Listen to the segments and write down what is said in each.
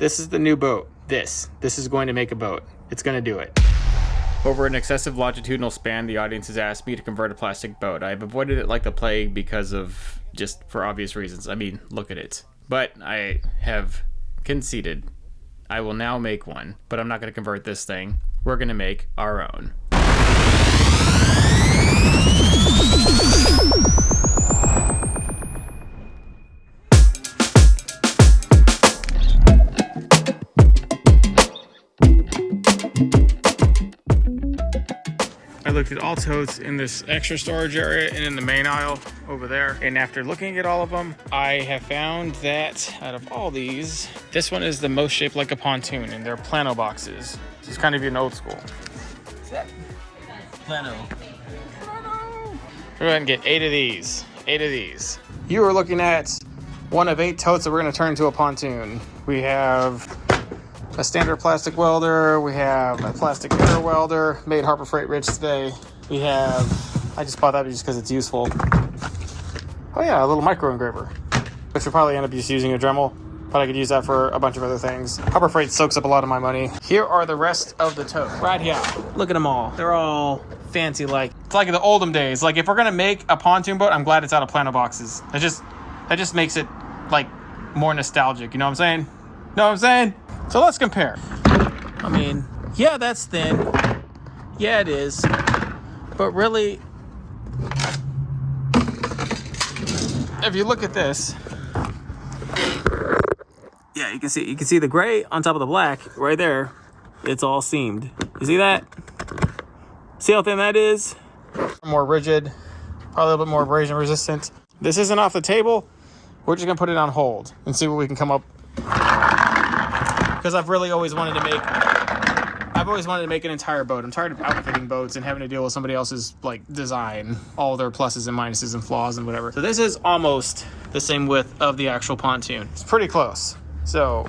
This is the new boat. This is going to make a boat. It's going to do it. Over an excessive longitudinal span, the audience has asked me to convert a plastic boat. I've avoided it like the plague because of just for obvious reasons. I mean, look at it. But I have conceded. I will now make one, but I'm not going to convert this thing. We're going to make our own. I looked at all totes in this extra storage area and in the main aisle over there. And after looking at all of them, I have found that out of all these, this one is the most shaped like a pontoon, and they're plano boxes. This is kind of an old school. What's that? Plano. We're going to get 8 of these. 8 of these. You are looking at one of 8 totes that we're going to turn into a pontoon. We have a standard plastic welder. We have a plastic air welder made Harbor Freight rich today. We have, I just bought that just because it's useful. Oh yeah, a little micro engraver, which would probably end up just using a Dremel, but I could use that for a bunch of other things. Harbor Freight soaks up a lot of my money. Here are the rest of the tote. Right here. Look at them all. They're all fancy like. It's like the olden days. Like if we're gonna make a pontoon boat, I'm glad it's out of plano boxes. That just makes it like more nostalgic. You know what I'm saying? Know what I'm saying? So let's compare. I mean, yeah, that's thin. Yeah, it is. But really, if you look at this, yeah, you can see the gray on top of the black right there. It's all seamed. You see that? See how thin that is? More rigid, probably a little bit more abrasion resistant. This isn't off the table. We're just gonna put it on hold and see what we can come up. Because I've always wanted to make an entire boat. I'm tired of outfitting boats and having to deal with somebody else's like design, all their pluses and minuses and flaws and whatever. So this is almost the same width of the actual pontoon. It's pretty close. So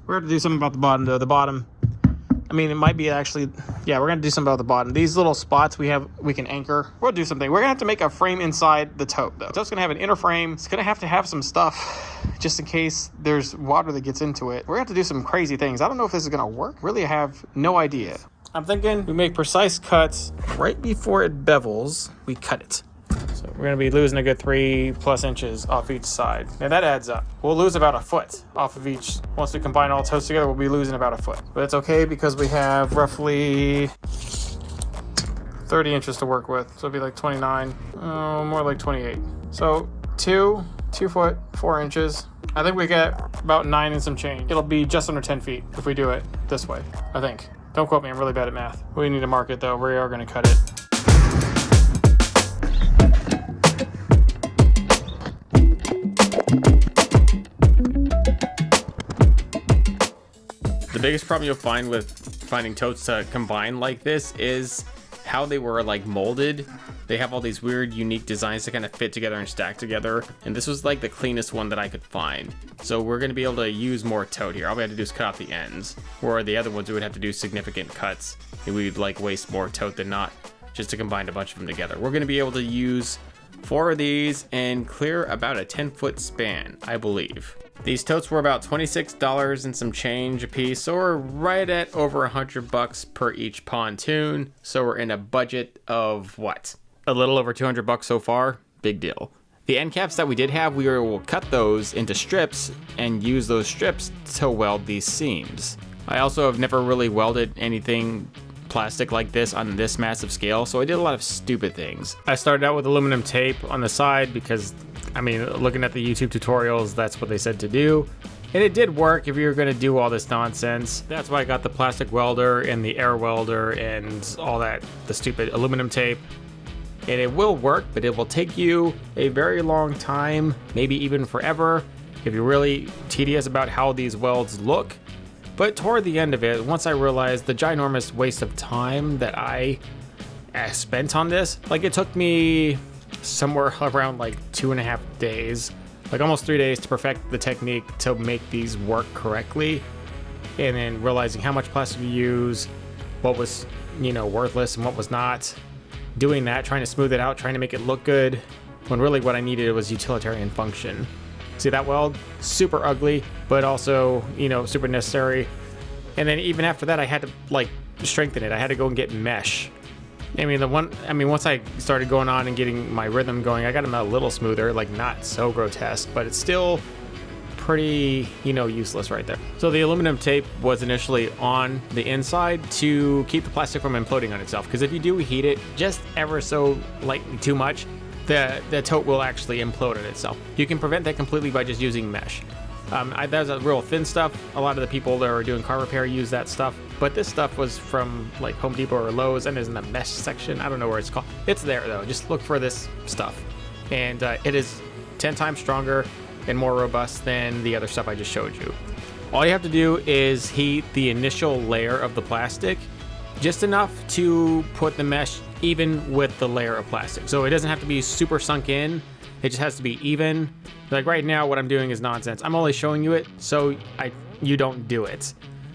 we're gonna do something about the bottom though. The bottom, I mean, it might be actually, yeah, we're gonna do something about the bottom. These little spots we can anchor. We'll do something. We're gonna have to make a frame inside the tote though. The tote's gonna have an inner frame. It's gonna have to have some stuff just in case there's water that gets into it. We're gonna have to do some crazy things. I don't know if this is gonna work. Really, I have no idea. I'm thinking we make precise cuts right before it bevels. We cut it. So we're gonna be losing a good 3+ inches off each side. Now that adds up. We'll lose about a foot off of each. Once we combine all totes together, we'll be losing about a foot. But it's okay because we have roughly 30 inches to work with. So it'll be like 29, more like 28. So 2 foot, 4 inches. I think we get about 9 and some change. It'll be just under 10 feet if we do it this way, I think. Don't quote me, I'm really bad at math. We need to mark it though. We are gonna cut it. The biggest problem you'll find with finding totes to combine like this is how they were like molded. They have all these weird, unique designs that kind of fit together and stack together. And this was like the cleanest one that I could find. So we're gonna be able to use more tote here. All we have to do is cut out the ends. Where the other ones we would have to do significant cuts. And we'd like waste more tote than not just to combine a bunch of them together. We're gonna be able to use 4 of these and clear about a 10-foot span, I believe. These totes were about $26 and some change a piece, so we're right at over $100 per each pontoon. So we're in a budget of what? A little over $200 so far. Big deal. The end caps that we did have, we were able to cut those into strips and use those strips to weld these seams. I also have never really welded anything plastic like this on this massive scale, so I did a lot of stupid things. I started out with aluminum tape on the side because, I mean, looking at the YouTube tutorials, that's what they said to do. And it did work if you were gonna do all this nonsense. That's why I got the plastic welder and the air welder and all that, the stupid aluminum tape. And it will work, but it will take you a very long time, maybe even forever, if you're really tedious about how these welds look. But toward the end of it, once I realized the ginormous waste of time that I spent on this, like it took me somewhere around like 2.5 days, like almost 3 days to perfect the technique to make these work correctly. And then realizing how much plastic you use, what was, you know, worthless and what was not. Doing that, trying to smooth it out, trying to make it look good, when really what I needed was utilitarian function. See that weld? Super ugly, but also, you know, super necessary. And then even after that, I had to like strengthen it. I had to go and get mesh. I mean, once I started going on and getting my rhythm going, I got them a little smoother, like not so grotesque, but it's still pretty, you know, useless right there. So the aluminum tape was initially on the inside to keep the plastic from imploding on itself. Because if you do heat it just ever so lightly too much, the tote will actually implode on itself. You can prevent that completely by just using mesh. That's a real thin stuff. A lot of the people that are doing car repair use that stuff, but this stuff was from like Home Depot or Lowe's and is in the mesh section. I don't know where it's called. It's there though. Just look for this stuff, and it is 10 times stronger and more robust than the other stuff I just showed you. All you have to do is heat the initial layer of the plastic just enough to put the mesh even with the layer of plastic. So it doesn't have to be super sunk in. It just has to be even. Like right now, what I'm doing is nonsense. I'm only showing you it so you don't do it.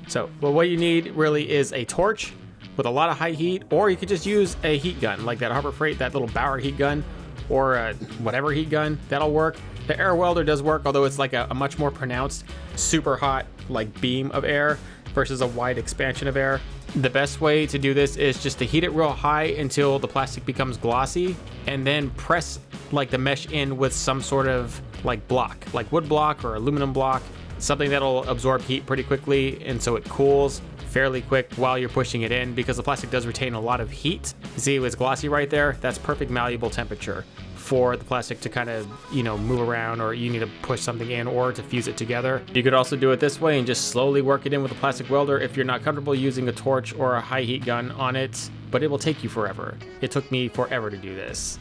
So, well, what you need really is a torch with a lot of high heat, or you could just use a heat gun, like that Harbor Freight, that little Bauer heat gun, or whatever heat gun, that'll work. The air welder does work, although it's like a much more pronounced, super hot, like beam of air versus a wide expansion of air. The best way to do this is just to heat it real high until the plastic becomes glossy, and then press like the mesh in with some sort of like block, like wood block or aluminum block, something that'll absorb heat pretty quickly, and so it cools fairly quick while you're pushing it in, because the plastic does retain a lot of heat. See, it's glossy right there. That's perfect malleable temperature for the plastic to kind of, you know, move around, or you need to push something in or to fuse it together. You could also do it this way and just slowly work it in with a plastic welder if you're not comfortable using a torch or a high heat gun on it, but it will take you forever. It took me forever to do this.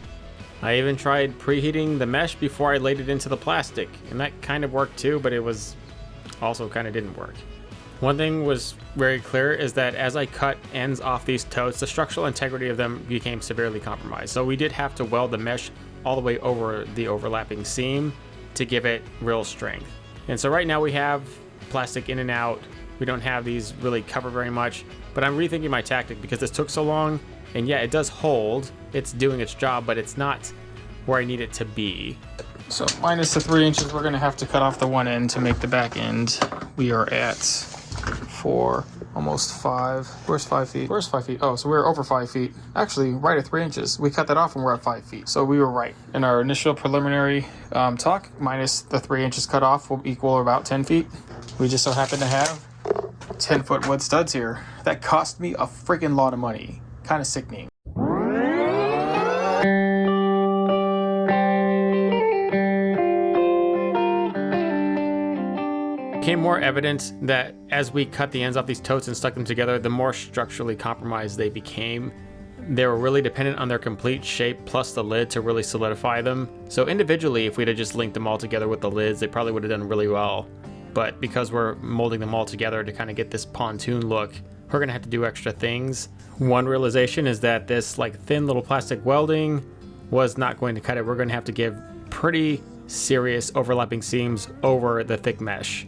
I even tried preheating the mesh before I laid it into the plastic, and that kind of worked too, but it was also kind of didn't work. One thing was very clear is that as I cut ends off these totes, the structural integrity of them became severely compromised. So we did have to weld the mesh all the way over the overlapping seam to give it real strength. And so right now we have plastic in and out. We don't have these really covered very much, but I'm rethinking my tactic because this took so long. And yeah, it does hold. It's doing its job, but it's not where I need it to be. So minus the 3 inches, we're gonna have to cut off the one end to make the back end. We are at 4, almost 5. Where's 5 feet? Where's 5 feet? Oh, so we're over 5 feet. Actually, right at 3 inches. We cut that off and we're at 5 feet. So we were right. In our initial preliminary talk, minus the 3 inches cut off will equal about 10 feet. We just so happen to have 10-foot wood studs here. That cost me a freaking lot of money. Kind of sickening. Became more evident that as we cut the ends off these totes and stuck them together, the more structurally compromised they became. They were really dependent on their complete shape plus the lid to really solidify them. So individually, if we'd have just linked them all together with the lids, they probably would have done really well. But because we're molding them all together to kind of get this pontoon look, we're gonna have to do extra things. One realization is that this like thin little plastic welding was not going to cut it. We're gonna have to give pretty serious overlapping seams over the thick mesh.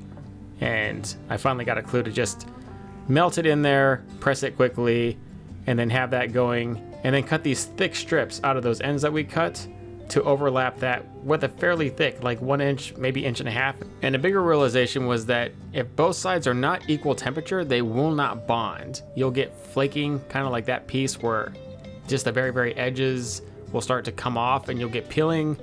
And I finally got a clue to just melt it in there, press it quickly, and then have that going, and then cut these thick strips out of those ends that we cut to overlap that with a fairly thick, like 1 inch, maybe 1.5 inches. And a bigger realization was that if both sides are not equal temperature, they will not bond. You'll get flaking, kind of like that piece where just the very, very edges will start to come off and you'll get peeling.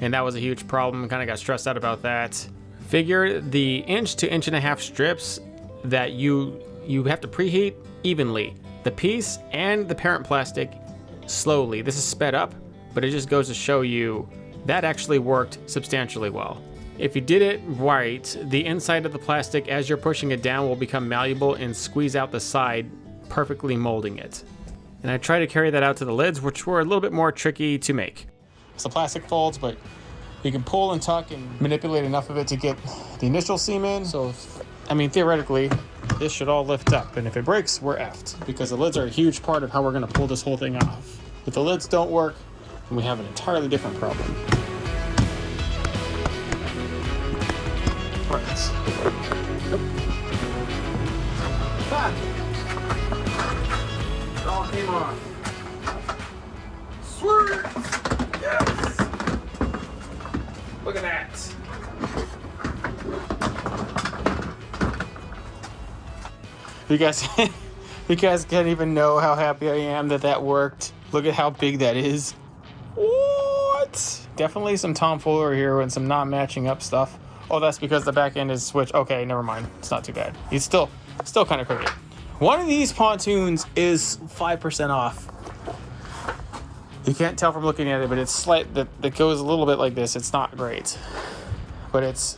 And that was a huge problem. Kind of got stressed out about that. Figure the 1 to 1.5 inch strips that you have to preheat evenly. The piece and the parent plastic slowly. This is sped up, but it just goes to show you that actually worked substantially well. If you did it right, the inside of the plastic as you're pushing it down will become malleable and squeeze out the side, perfectly molding it. And I tried to carry that out to the lids, which were a little bit more tricky to make. So plastic folds, but you can pull and tuck and manipulate enough of it to get the initial seam in. So, I mean, theoretically, this should all lift up. And if it breaks, we're effed, because the lids are a huge part of how we're gonna pull this whole thing off. If the lids don't work, then we have an entirely different problem. All right. Nope. Ah. It all came off. Sweet! Yes! Look at that. You guys, you guys can't even know how happy I am that that worked. Look at how big that is. What? Definitely some tomfoolery here and some not matching up stuff. Oh, that's because the back end is switched. Okay, never mind. It's not too bad. It's still kind of crooked. One of these pontoons is 5% off. You can't tell from looking at it, but it's slight that goes a little bit like this. It's not great, but it's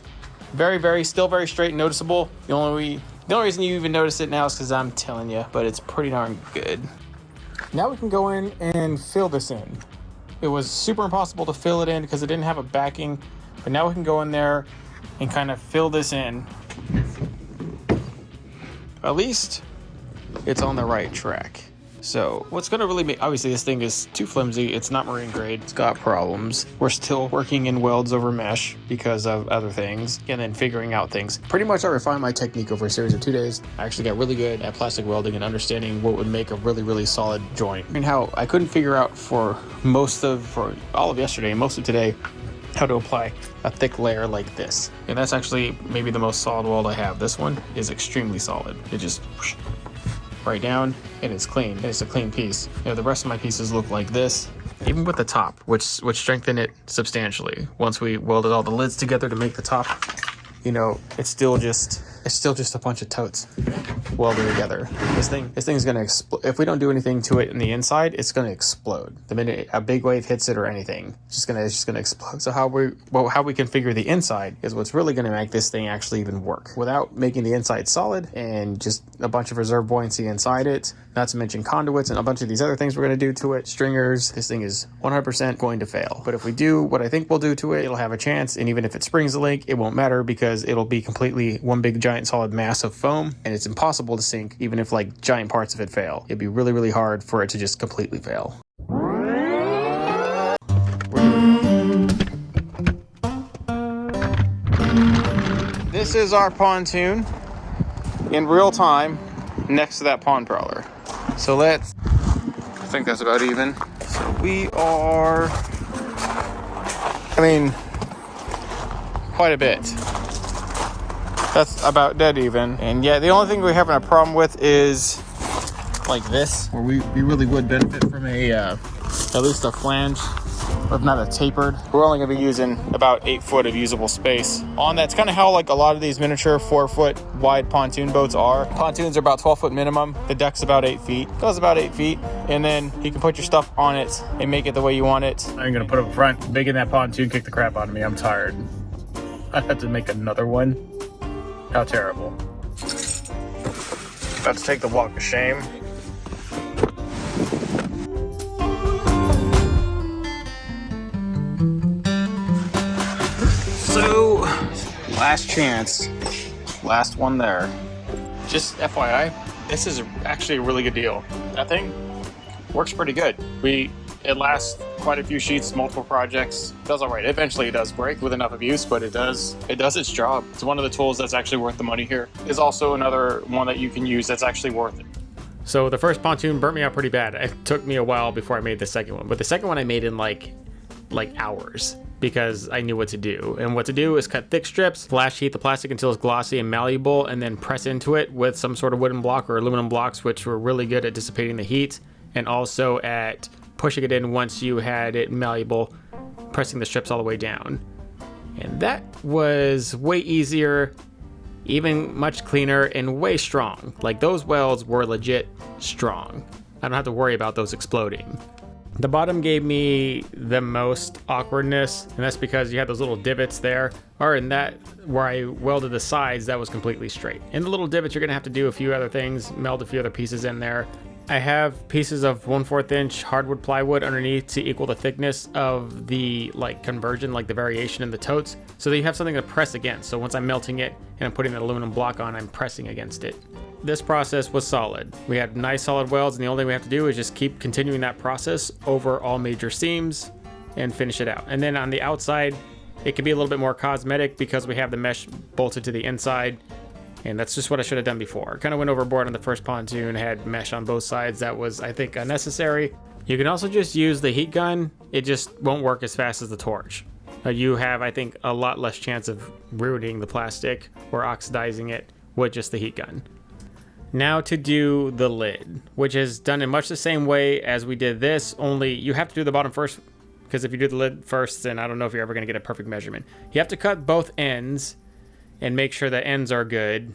still very straight and noticeable. The only reason you even notice it now is because I'm telling you, but it's pretty darn good. Now we can go in and fill this in. It was super impossible to fill it in because it didn't have a backing, but now we can go in there and kind of fill this in. At least it's on the right track. So what's going to really make, obviously this thing is too flimsy. It's not marine grade. It's got problems. We're still working in welds over mesh because of other things and then figuring out things. Pretty much I refined my technique over a series of 2 days. I actually got really good at plastic welding and understanding what would make a really, really solid joint. And how I couldn't figure out for all of yesterday and most of today how to apply a thick layer like this. And that's actually maybe the most solid weld I have. This one is extremely solid. It just right down and it's clean. It's a clean piece. You know, the rest of my pieces look like this, even with the top, which strengthened it substantially. Once we welded all the lids together to make the top, you know, it's still just a bunch of totes welded together. This thing's gonna explode. If we don't do anything to it in the inside, it's gonna explode. The minute a big wave hits it or anything, it's just gonna explode. So how we configure the inside is what's really gonna make this thing actually even work. Without making the inside solid and just a bunch of reserve buoyancy inside it, not to mention conduits and a bunch of these other things we're gonna do to it, stringers, this thing is 100% going to fail. But if we do what I think we'll do to it, it'll have a chance. And even if it springs a leak, it won't matter because it'll be completely one big giant solid mass of foam, and it's impossible to sink even if like giant parts of it fail. It'd be really, really hard for it to just completely fail. This is our pontoon in real time next to that pond prowler. So I think that's about even. So we are, quite a bit. That's about dead even. And yeah, the only thing we're having a problem with is like this, where we really would benefit from at least a flange, or if not a tapered. We're only gonna be using about 8 foot of usable space on that. It's kind of how like a lot of these miniature 4 foot wide pontoon boats are. Pontoons are about 12 foot minimum. The deck's about 8 feet, goes about 8 feet. And then you can put your stuff on it and make it the way you want it. I'm gonna put it up front. Making that pontoon kick the crap out of me. I'm tired. I have to make another one. How terrible. About to take the walk of shame. So, last chance. Last one there. Just FYI, this is actually a really good deal. That thing works pretty good. It lasts quite a few sheets, multiple projects. It does all right. Eventually it does break with enough abuse, but it does its job. It's one of the tools that's actually worth the money here. Is also another one that you can use that's actually worth it. So the first pontoon burnt me out pretty bad. It took me a while before I made the second one, but the second one I made in like hours because I knew what to do. And what to do is cut thick strips, flash heat the plastic until it's glossy and malleable, and then press into it with some sort of wooden block or aluminum blocks, which were really good at dissipating the heat and also at pushing it in once you had it malleable, pressing the strips all the way down. And that was way easier, even much cleaner and way strong. Like those welds were legit strong. I don't have to worry about those exploding. The bottom gave me the most awkwardness, and that's because you had those little divots there, or in that where I welded the sides, that was completely straight. In the little divots, you're gonna have to do a few other things, meld a few other pieces in there. I have pieces of 1/4 inch hardwood plywood underneath to equal the thickness of the conversion, like the variation in the totes, so that you have something to press against. So once I'm melting it and I'm putting that aluminum block on, I'm pressing against it. This process was solid. We had nice solid welds, and the only thing we have to do is just keep continuing that process over all major seams and finish it out. And then on the outside, it can be a little bit more cosmetic because we have the mesh bolted to the inside. And that's just what I should have done before. Kind of went overboard on the first pontoon, had mesh on both sides. That was, I think, unnecessary. You can also just use the heat gun. It just won't work as fast as the torch. You have, I think, a lot less chance of ruining the plastic or oxidizing it with just the heat gun. Now to do the lid, which is done in much the same way as we did this, only you have to do the bottom first, because if you do the lid first, then I don't know if you're ever going to get a perfect measurement. You have to cut both ends and make sure the ends are good.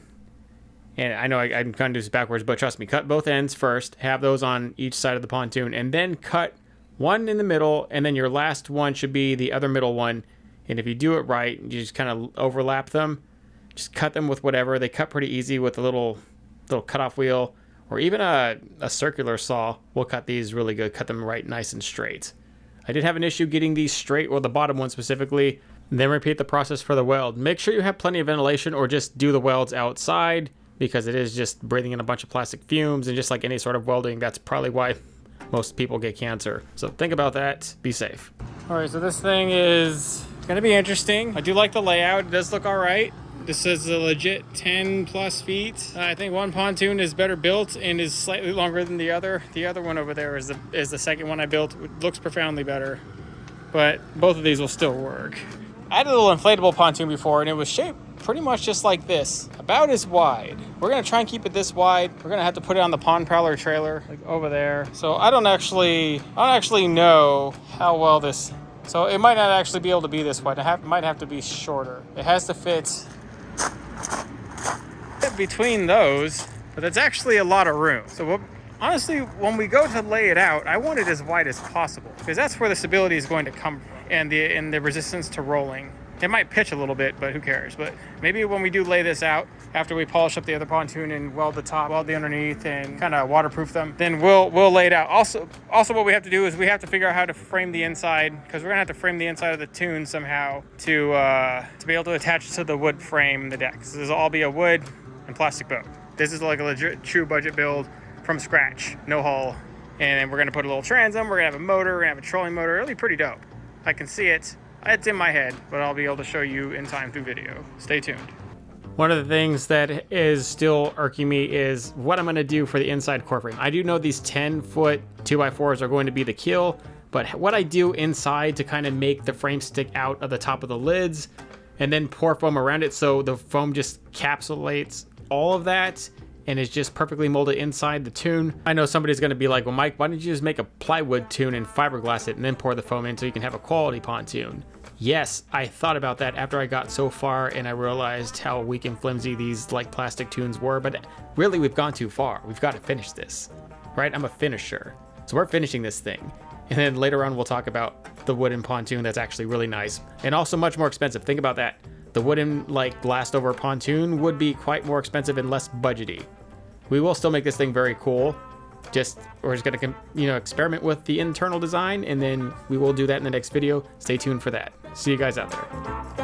And I know I'm going to do this backwards, but trust me, cut both ends first, have those on each side of the pontoon, and then cut one in the middle, and then your last one should be the other middle one. And if you do it right, you just kind of overlap them. Just cut them with whatever. They cut pretty easy with a little cutoff wheel, or even a circular saw will cut these really good. Cut them right nice and straight. I did have an issue getting these straight, or the bottom one specifically. Then repeat the process for the weld. Make sure you have plenty of ventilation, or just do the welds outside, because it is just breathing in a bunch of plastic fumes, and just like any sort of welding, that's probably why most people get cancer. So think about that. Be safe. All right, so this thing is gonna be interesting. I do like the layout. It does look all right. This is a legit 10 plus feet. I think one pontoon is better built and is slightly longer than the other. The other one over there is the second one I built. It looks profoundly better, but both of these will still work. I had a little inflatable pontoon before, and it was shaped pretty much just like this, about as wide. We're gonna try and keep it this wide. We're gonna have to put it on the pond prowler trailer, like over there. So I don't actually know how well this, so it might not actually be able to be this wide. It might have to be shorter. It has to fit between those, but that's actually a lot of room. So honestly, when we go to lay it out, I want it as wide as possible, because that's where the stability is going to come from, and the resistance to rolling. It might pitch a little bit, but who cares? But maybe when we do lay this out, after we polish up the other pontoon and weld the top, weld the underneath, and kind of waterproof them, then we'll lay it out. Also what we have to do is we have to figure out how to frame the inside, because we're gonna have to frame the inside of the tune somehow to be able to attach to the wood frame the deck. So this will all be a wood and plastic boat. This is like a legit true budget build from scratch, no hull. And then we're gonna put a little transom, we're gonna have a motor, we're gonna have a trolling motor. It'll be pretty dope. I can see it. It's in my head, but I'll be able to show you in time through video. Stay tuned. One of the things that is still irking me is what I'm gonna do for the inside core frame. I do know these 10-foot 2x4s are going to be the kill, but what I do inside to kind of make the frame stick out of the top of the lids and then pour foam around it so the foam just encapsulates all of that and is just perfectly molded inside the tune. I know somebody's gonna be like, well, Mike, why didn't you just make a plywood tune and fiberglass it and then pour the foam in so you can have a quality pontoon? Yes, I thought about that after I got so far and I realized how weak and flimsy these like plastic tunes were, but really we've gone too far. We've got to finish this, right? I'm a finisher. So we're finishing this thing. And then later on, we'll talk about the wooden pontoon that's actually really nice and also much more expensive. Think about that. The wooden like blast over pontoon would be quite more expensive and less budgety. We will still make this thing very cool. We're just gonna experiment with the internal design, and then we will do that in the next video. Stay tuned for that. See you guys out there.